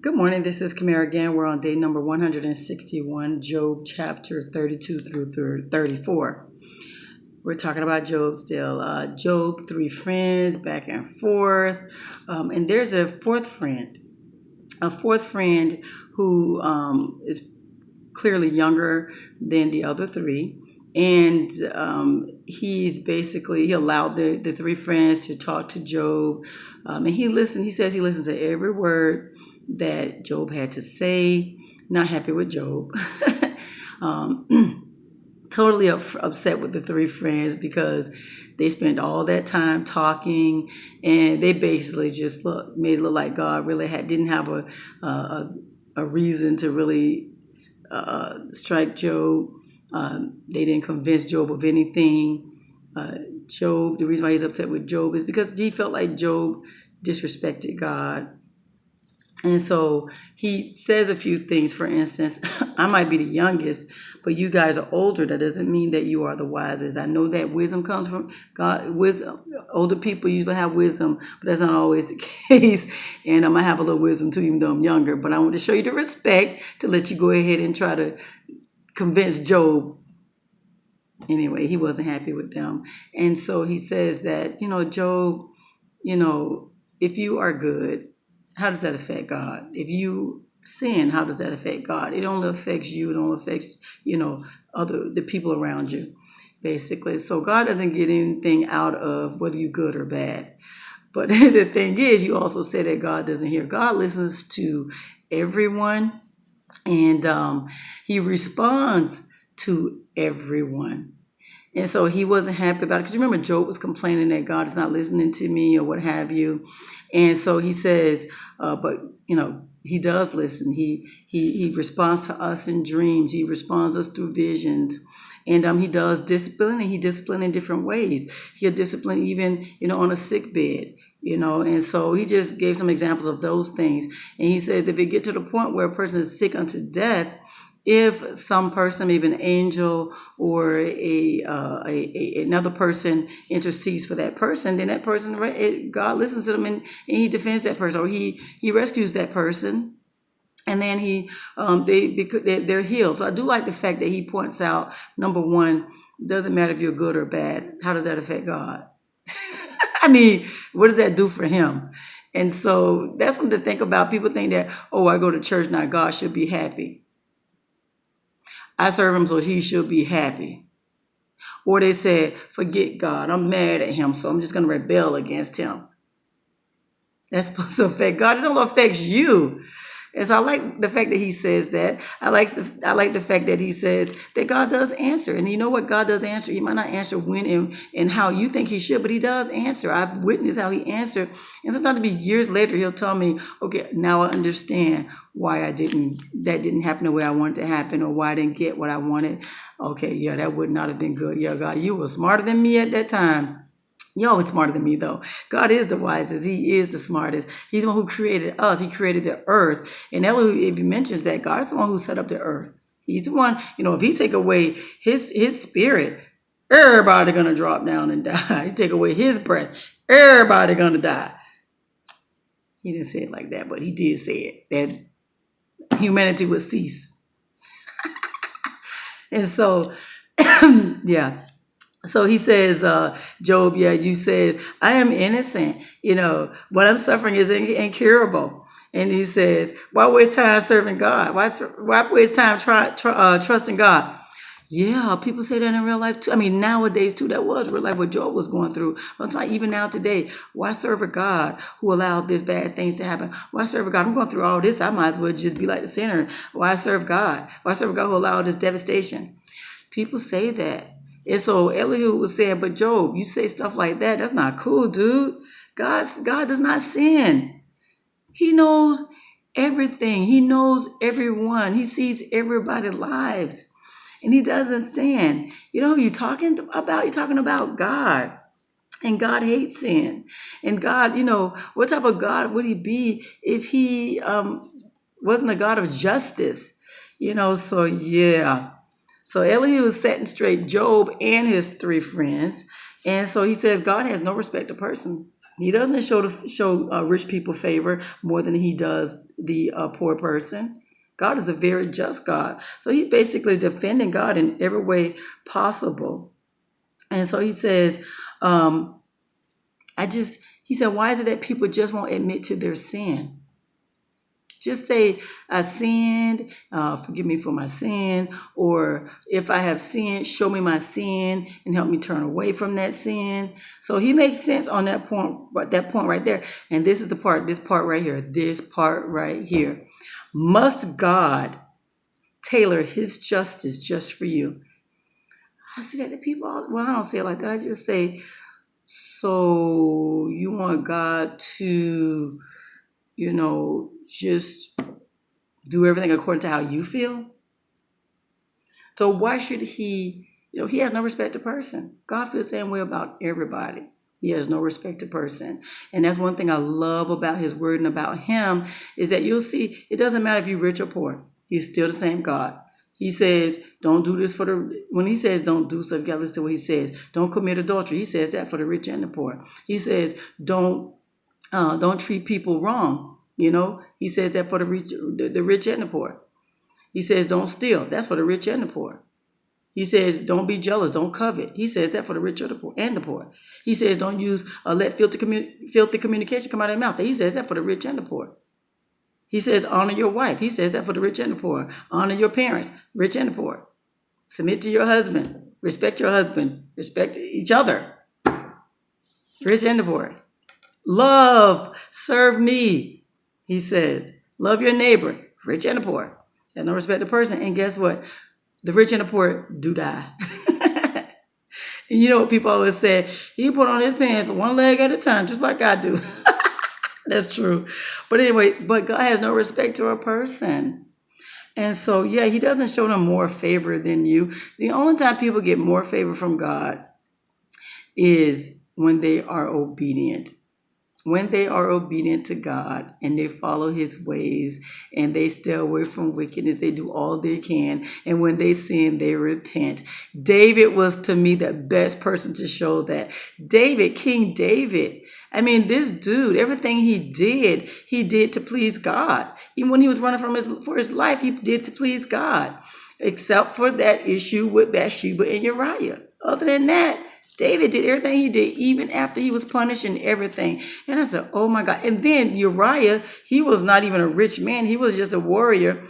Good morning. This is Kamera again. We're on day number 161, Job chapter 32 through 34. We're talking about Job still. Job, three friends, back and forth. And there's a fourth friend who is clearly younger than the other three. And he allowed the three friends to talk to Job. And he says he listens to every word that Job had to say. Not happy with Job. Totally upset with the three friends because they spent all that time talking, and they basically just made it look like God really didn't have a reason to really strike Job. They didn't convince Job of anything. The reason why he's upset with Job is because he felt like Job disrespected God. And so he says a few things. For instance, I might be the youngest, but you guys are older. That doesn't mean that you are the wisest. I know that wisdom comes from God. Wisdom. Older people usually have wisdom, but that's not always the case. And I might have a little wisdom too, even though I'm younger. But I want to show you the respect to let you go ahead and try to convince Job. Anyway, he wasn't happy with them. And so he says that, Job, if you are good, how does that affect God? If you sin, how does that affect God? It only affects you. It only affects, the people around you, basically. So God doesn't get anything out of whether you're good or bad. But the thing is, you also say that God doesn't hear. God listens to everyone, and he responds to everyone. And so he wasn't happy about it. Because remember, Job was complaining that God is not listening to me or what have you. And so he says, but he does listen. He responds to us in dreams. He responds us through visions. And he does discipline, and he disciplines in different ways. He'll discipline even, on a sick bed, And so he just gave some examples of those things. And he says if it get to the point where a person is sick unto death, if some person, maybe an angel or another person intercedes for that person, then that person, God listens to them and he defends that person, or he rescues that person, and then they're healed. So I do like the fact that he points out, number one, doesn't matter if you're good or bad. How does that affect God? I mean, what does that do for him? And so that's something to think about. People think that, I go to church now, God should be happy. I serve him, so he should be happy. Or they said, forget God. I'm mad at him, so I'm just going to rebel against him. That's supposed to affect God. It don't affect you. And so I like the fact that he says that. I like the fact that he says that God does answer. And you know what? God does answer. He might not answer when and how you think he should, but he does answer. I've witnessed how he answered. And sometimes it'll be years later, he'll tell me, okay, now I understand why that didn't happen the way I wanted to happen, or why I didn't get what I wanted. Okay, yeah, that would not have been good. Yeah, God, you were smarter than me at that time. You're always smarter than me, though. God is the wisest. He is the smartest. He's the one who created us. He created the earth. And if he mentions that, God is the one who set up the earth. He's the one, if he take away his spirit, everybody going to drop down and die. He take away his breath, everybody going to die. He didn't say it like that, but he did say it, that humanity would cease. And so, yeah. So he says, Job, you said, I am innocent. What I'm suffering is incurable. And he says, why waste time serving God? Why waste time trusting God? Yeah, people say that in real life too. I mean, nowadays too, that was real life what Job was going through. I'm talking even now today. Why serve a God who allowed these bad things to happen? Why serve a God? I'm going through all this. I might as well just be like the sinner. Why serve God? Why serve a God who allowed this devastation? People say that. And so Elihu was saying, but Job, you say stuff like that. That's not cool, dude. God does not sin. He knows everything. He knows everyone. He sees everybody's lives. And he doesn't sin. You're talking about? You're talking about God. And God hates sin. And God, what type of God would he be if he wasn't a God of justice? So yeah. So Elihu was setting straight Job and his three friends. And so he says God has no respect to person. He doesn't show rich people favor more than he does the poor person. God is a very just God. So he's basically defending God in every way possible. And so he says, um, he said, why is it that people just won't admit to their sin? Just say, I sinned, forgive me for my sin, or if I have sinned, show me my sin and help me turn away from that sin. So he makes sense on that point right there. And this is this part right here. Must God tailor his justice just for you? I say that to people, I don't say it like that. I just say, so you want God to, just do everything according to how you feel? So why should he, he has no respect to person. God feels the same way about everybody. He has no respect to person. And that's one thing I love about his word and about him is that you'll see it doesn't matter if you're rich or poor. He's still the same God. He says, don't do this when he says don't do stuff, you gotta listen to what he says. Don't commit adultery. He says that for the rich and the poor. He says, don't treat people wrong. He says that for the rich and the poor. He says, don't steal. That's for the rich and the poor. He says, don't be jealous. Don't covet. He says that for the rich or the poor and the poor. He says, don't let filthy communication come out of your mouth. He says that for the rich and the poor. He says, honor your wife. He says that for the rich and the poor. Honor your parents, rich and the poor. Submit to your husband. Respect your husband. Respect each other, rich and the poor. Love, serve me, he says. Love your neighbor, rich and the poor. Have no respect to person. And guess what? The rich and the poor do die. And you know what people always say? He put on his pants one leg at a time, just like I do. That's true. But anyway, but God has no respect to a person. And so, yeah, he doesn't show them more favor than you. The only time people get more favor from God is when they are obedient. When they are obedient to God and they follow his ways and they stay away from wickedness, they do all they can. And when they sin, they repent. David was, to me, the best person to show that. King David, I mean, this dude, everything he did to please God. Even when he was running for his life, he did to please God, except for that issue with Bathsheba and Uriah. Other than that, David did everything he did, even after he was punished and everything. And I said, oh my God. And then Uriah, he was not even a rich man. He was just a warrior.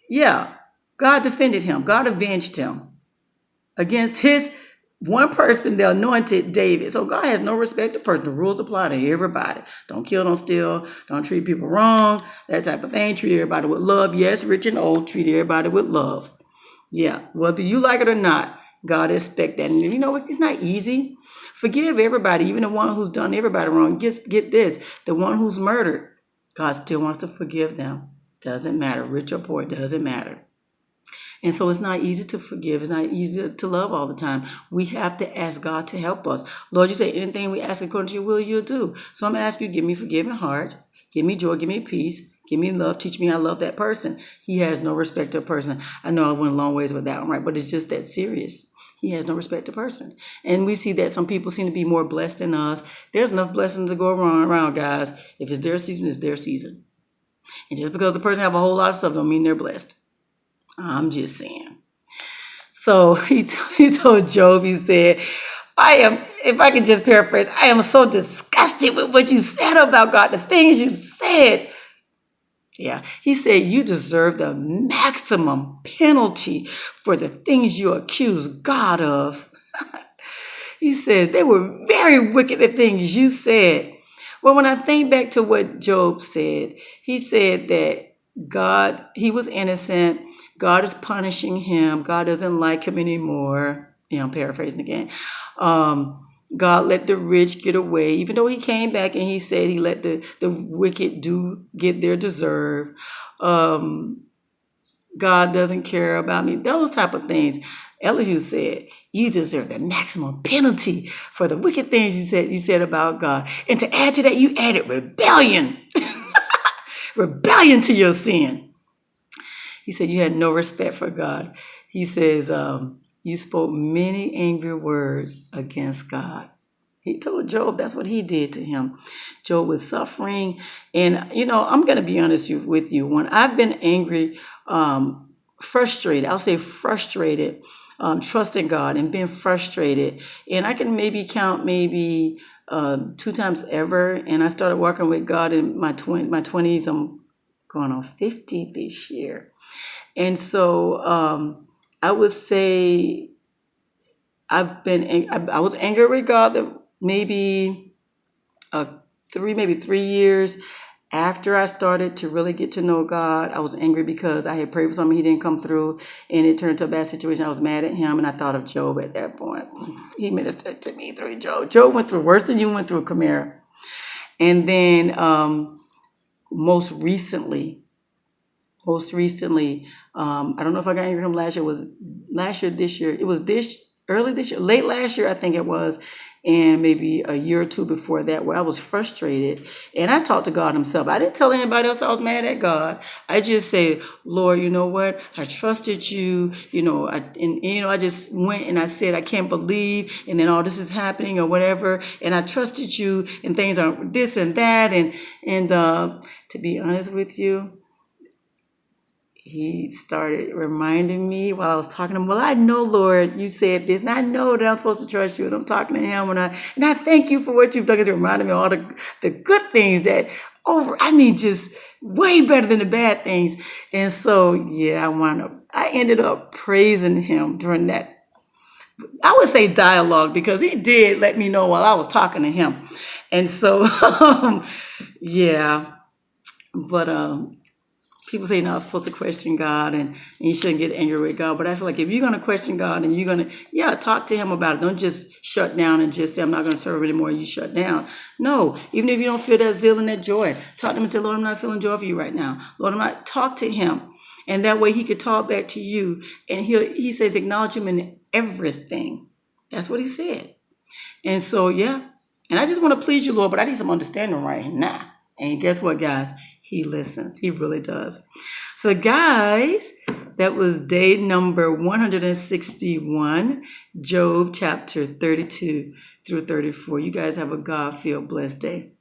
Yeah, God defended him. God avenged him against his one person, the anointed David. So God has no respect to person. The rules apply to everybody. Don't kill, don't steal, don't treat people wrong, that type of thing. Treat everybody with love. Yes, rich and old, treat everybody with love. Yeah, whether you like it or not, God expects that. And you know what? It's not easy. Forgive everybody, even the one who's done everybody wrong. Get this. The one who's murdered, God still wants to forgive them. Doesn't matter. Rich or poor, doesn't matter. And so it's not easy to forgive. It's not easy to love all the time. We have to ask God to help us. Lord, you say anything we ask according to your will, you'll do. So I'm asking you, give me a forgiving heart. Give me joy. Give me peace. Give me love. Teach me how to love that person. He has no respect to a person. I know I went a long ways with that one, right? But it's just that serious. He has no respect to person. And we see that some people seem to be more blessed than us. There's enough blessings to go around, guys. If it's their season, it's their season. And just because the person have a whole lot of stuff don't mean they're blessed. I'm just saying. So he told Job, he said, if I could just paraphrase, I am so disgusted with what you said about God, the things you said. Yeah, he said, you deserve the maximum penalty for the things you accuse God of. He says, they were very wicked, the things you said. Well, when I think back to what Job said, he said that God, he was innocent. God is punishing him. God doesn't like him anymore. I'm paraphrasing again. God let the rich get away, even though he came back and he said he let the wicked get their deserve. God doesn't care about me. Those type of things. Elihu said, you deserve the maximum penalty for the wicked things you said about God. And to add to that, you added rebellion. Rebellion to your sin. He said you had no respect for God. He says, you spoke many angry words against God. He told Job that's what he did to him. Job was suffering. And, I'm going to be honest with you. When I've been angry, frustrated, I'll say frustrated, trusting God and being frustrated. And I can maybe count maybe 2 times ever. And I started working with God in my 20s. I'm going on 50 this year. And so I would say I was angry with God that maybe maybe 3 years after I started to really get to know God. I was angry because I had prayed for something, he didn't come through, and it turned to a bad situation. I was mad at him, and I thought of Job at that point. He ministered to me through Job. Job went through worse than you went through, Kamera. And then most recently, I don't know if I got angry with him last year. It was last year, this year. It was early this year, late last year, I think it was, and maybe a year or two before that, where I was frustrated. And I talked to God himself. I didn't tell anybody else I was mad at God. I just said, Lord, you know what? I trusted you. I just went and I said, I can't believe, and then all this is happening or whatever. And I trusted you, and things are this and that. And to be honest with you, he started reminding me while I was talking to him, well, I know, Lord, you said this, and I know that I'm supposed to trust you, and I'm talking to him, and I thank you for what you've done. It reminded me of all the good things that just way better than the bad things. And so, yeah, I ended up praising him during that, I would say dialogue, because he did let me know while I was talking to him. And so, yeah, but people say you're not supposed to question God and you shouldn't get angry with God. But I feel like if you're going to question God and you're going to, talk to him about it. Don't just shut down and just say, I'm not going to serve anymore. You shut down. No, even if you don't feel that zeal and that joy, talk to him and say, Lord, I'm not feeling joy for you right now. Lord, talk to him. And that way he could talk back to you. And he says, acknowledge him in everything. That's what he said. And so, yeah. And I just want to please you, Lord, but I need some understanding right now. And guess what, guys? He listens. He really does. So, guys, that was day number 161, Job chapter 32 through 34. You guys have a God-filled, blessed day.